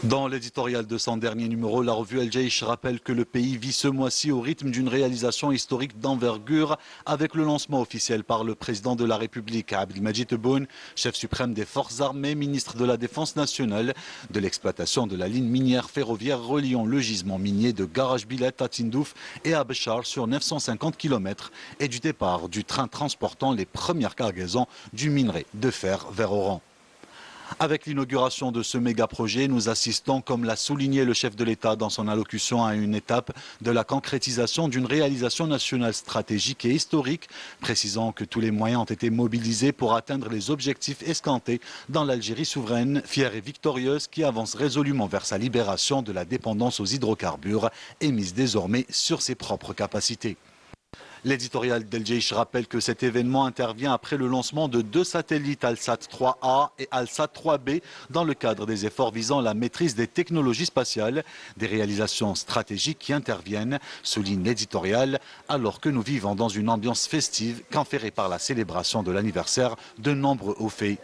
Dans l'éditorial de son dernier numéro, la revue El Jaish rappelle que le pays vit ce mois-ci au rythme d'une réalisation historique d'envergure avec le lancement officiel par le président de la République, Abdelmadjid Tebboune, chef suprême des forces armées, ministre de la Défense nationale, de l'exploitation de la ligne minière ferroviaire reliant le gisement minier de Garage Bilet à Tindouf et à Béchar sur 950 km et du départ du train transportant les premières cargaisons du minerai de fer vers Oran. Avec l'inauguration de ce méga-projet, nous assistons, comme l'a souligné le chef de l'État dans son allocution, à une étape de la concrétisation d'une réalisation nationale stratégique et historique, précisant que tous les moyens ont été mobilisés pour atteindre les objectifs escantés dans l'Algérie souveraine, fière et victorieuse, qui avance résolument vers sa libération de la dépendance aux hydrocarbures et mise désormais sur ses propres capacités. L'éditorial d'El Jaish rappelle que cet événement intervient après le lancement de 2 satellites Alsat 3A et Alsat 3B dans le cadre des efforts visant la maîtrise des technologies spatiales, des réalisations stratégiques qui interviennent, souligne l'éditorial, alors que nous vivons dans une ambiance festive qu'enferrée par la célébration de l'anniversaire de nombreux hauts faits.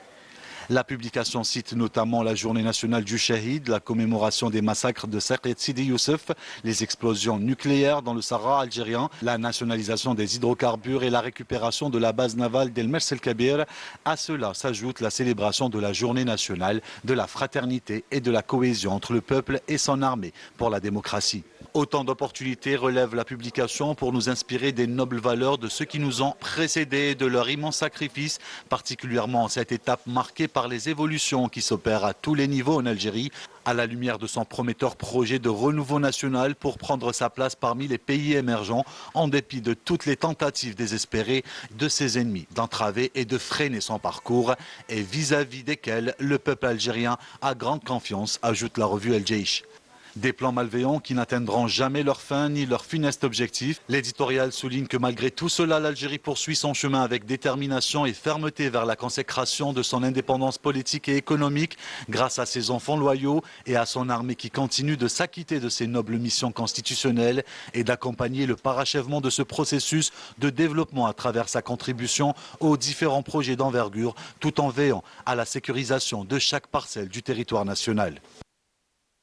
La publication cite notamment la journée nationale du Shahid, la commémoration des massacres de Saqet Sidi Youssef, les explosions nucléaires dans le Sahara algérien, la nationalisation des hydrocarbures et la récupération de la base navale d'El Mers El Kabir. À cela s'ajoute la célébration de la journée nationale de la fraternité et de la cohésion entre le peuple et son armée pour la démocratie. Autant d'opportunités relève la publication pour nous inspirer des nobles valeurs de ceux qui nous ont précédés et de leur immense sacrifice, particulièrement en cette étape marquée par les évolutions qui s'opèrent à tous les niveaux en Algérie, à la lumière de son prometteur projet de renouveau national pour prendre sa place parmi les pays émergents, en dépit de toutes les tentatives désespérées de ses ennemis d'entraver et de freiner son parcours, et vis-à-vis desquels le peuple algérien a grande confiance, ajoute la revue El Jaish. Des plans malveillants qui n'atteindront jamais leur fin ni leur funeste objectif. L'éditorial souligne que malgré tout cela, l'Algérie poursuit son chemin avec détermination et fermeté vers la consécration de son indépendance politique et économique grâce à ses enfants loyaux et à son armée qui continue de s'acquitter de ses nobles missions constitutionnelles et d'accompagner le parachèvement de ce processus de développement à travers sa contribution aux différents projets d'envergure tout en veillant à la sécurisation de chaque parcelle du territoire national.